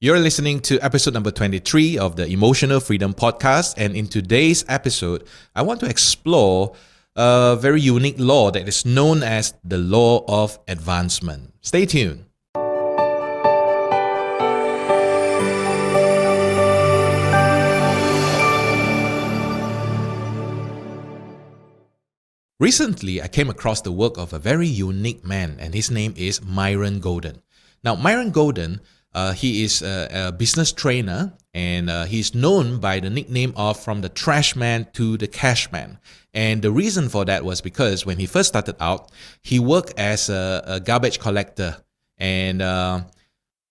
You're listening to episode number 23 of the Emotional Freedom Podcast, and in today's episode, I want to explore a very unique law that is known as the law of advancement. Stay tuned. Recently, I came across the work of a very unique man, and his name is Myron Golden. Now, Myron Golden, he is a business trainer, and he's known by the nickname of from the trash man to the cash man. And the reason for that was because when he first started out, he worked as a garbage collector. And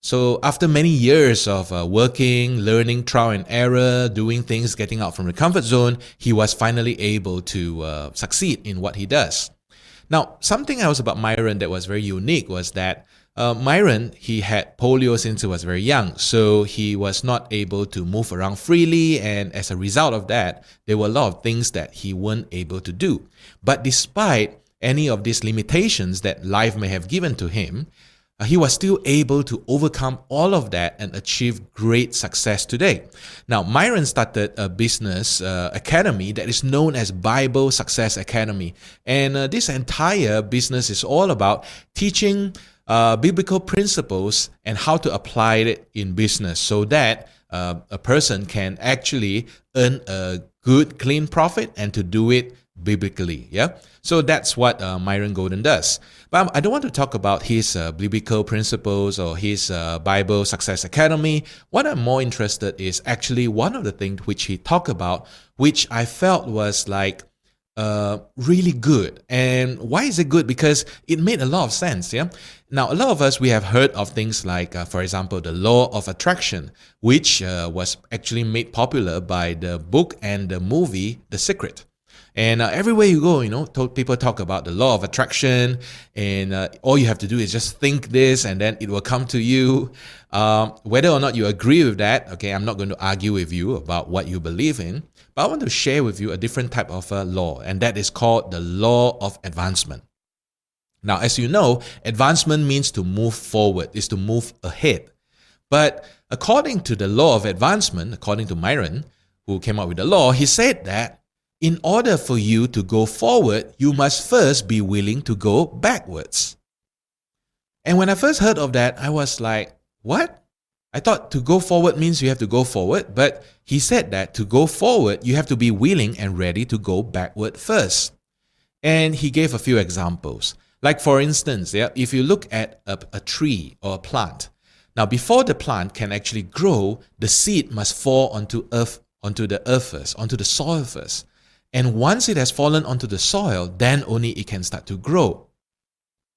so after many years of working, learning, trial and error, doing things, getting out from the comfort zone, he was finally able to succeed in what he does. Now, something else about Myron that was very unique was that Myron, he had polio since he was very young, so he was not able to move around freely, and as a result of that, there were a lot of things that he weren't able to do. But despite any of these limitations that life may have given to him, he was still able to overcome all of that and achieve great success today. Now, Myron started a business academy that is known as Bible Success Academy. And this entire business is all about teaching biblical principles and how to apply it in business so that a person can actually earn a good, clean profit and to do it biblically. Yeah. So that's what Myron Golden does. But I don't want to talk about his biblical principles or his Bible Success Academy. What I'm more interested is actually one of the things which he talked about, which I felt was like really good. And why is it good? Because it made a lot of sense. Yeah. Now, a lot of us, we have heard of things like, for example, the law of attraction, which was actually made popular by the book and the movie The Secret. And everywhere you go, people talk about the law of attraction, and all you have to do is just think this, and then it will come to you. Whether or not you agree with that, okay, I'm not going to argue with you about what you believe in, but I want to share with you a different type of law, and that is called the law of advancement. Now, as you know, advancement means to move forward, is to move ahead. But according to the law of advancement, according to Myron, who came up with the law, he said that in order for you to go forward, you must first be willing to go backwards. And when I first heard of that, I was like, what? I thought to go forward means you have to go forward, but he said that to go forward, you have to be willing and ready to go backward first. And he gave a few examples. Like for instance, if you look at a tree or a plant, now before the plant can actually grow, the seed must fall onto the earth first, onto the soil first. And once it has fallen onto the soil, then only it can start to grow.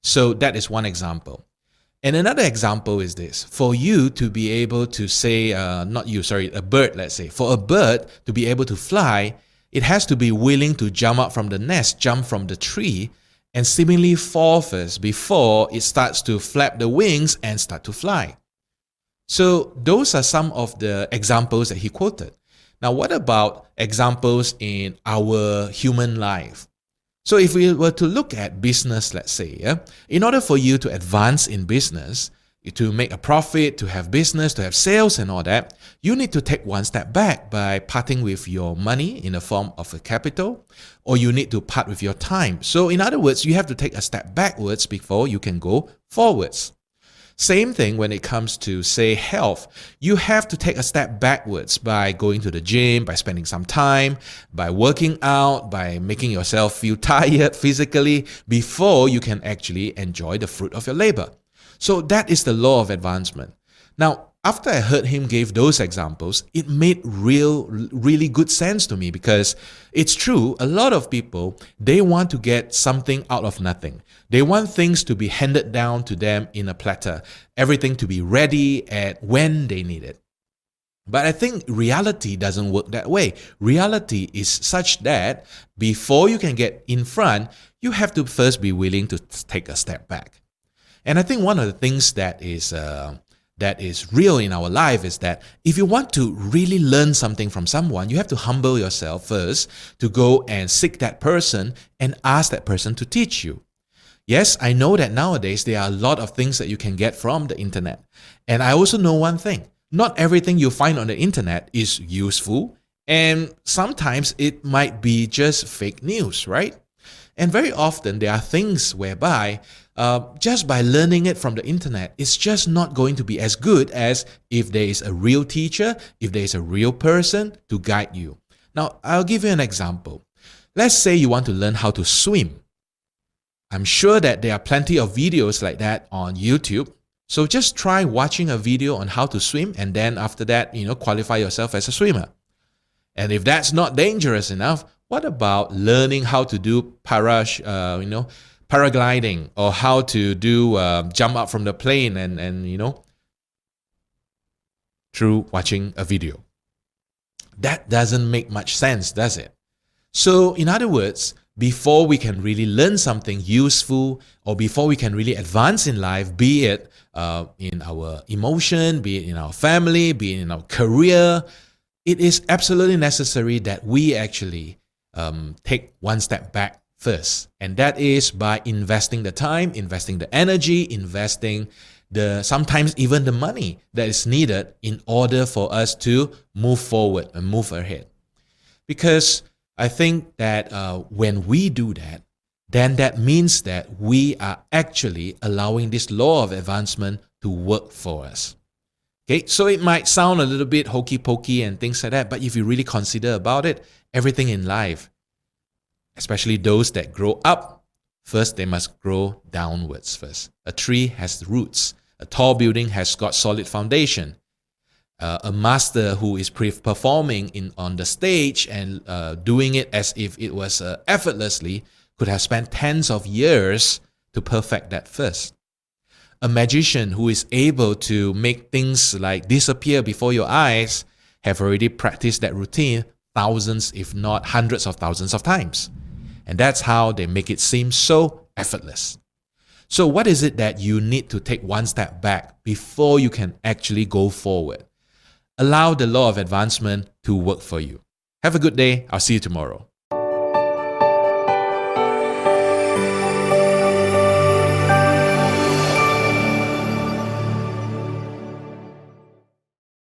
So that is one example. And another example is this. For you to be able to say, a bird, let's say. For a bird to be able to fly, it has to be willing to jump up from the nest, jump from the tree, and seemingly fall first before it starts to flap the wings and start to fly. So those are some of the examples that he quoted. Now, what about examples in our human life? So if we were to look at business, let's say, in order for you to advance in business, to make a profit, to have business, to have sales and all that, you need to take one step back by parting with your money in the form of a capital, or you need to part with your time. So in other words, you have to take a step backwards before you can go forwards. Same thing when it comes to, say, health. You have to take a step backwards by going to the gym, by spending some time, by working out, by making yourself feel tired physically before you can actually enjoy the fruit of your labor. So that is the law of advancement. Now, after I heard him give those examples, it made really good sense to me because it's true, a lot of people, they want to get something out of nothing. They want things to be handed down to them in a platter, everything to be ready at when they need it. But I think reality doesn't work that way. Reality is such that before you can get in front, you have to first be willing to take a step back. And I think one of the things that is real in our life is that if you want to really learn something from someone, you have to humble yourself first to go and seek that person and ask that person to teach you. Yes, I know that nowadays there are a lot of things that you can get from the internet. And I also know one thing. Not everything you find on the internet is useful, and sometimes it might be just fake news, right? And very often there are things whereby just by learning it from the internet, it's just not going to be as good as if there is a real teacher, if there is a real person to guide you. Now, I'll give you an example. Let's say you want to learn how to swim. I'm sure that there are plenty of videos like that on YouTube. So just try watching a video on how to swim, and then after that, qualify yourself as a swimmer. And if that's not dangerous enough, what about learning how to do paragliding, or how to do jump up from the plane and through watching a video? That doesn't make much sense, does it? So in other words, before we can really learn something useful, or before we can really advance in life, be it in our emotion, be it in our family, be it in our career, it is absolutely necessary that we actually take one step back first. And that is by investing the time, investing the energy, investing sometimes even the money that is needed in order for us to move forward and move ahead. Because I think that when we do that, then that means that we are actually allowing this law of advancement to work for us. Okay, so it might sound a little bit hokey pokey and things like that, but if you really consider about it, everything in life, especially those that grow up, first they must grow downwards first. A tree has roots. A tall building has got solid foundation. A master who is performing on the stage and doing it as if it was effortlessly could have spent tens of years to perfect that first. A magician who is able to make things like disappear before your eyes have already practiced that routine thousands, if not hundreds of thousands of times. And that's how they make it seem so effortless. So what is it that you need to take one step back before you can actually go forward? Allow the law of advancement to work for you. Have a good day. I'll see you tomorrow.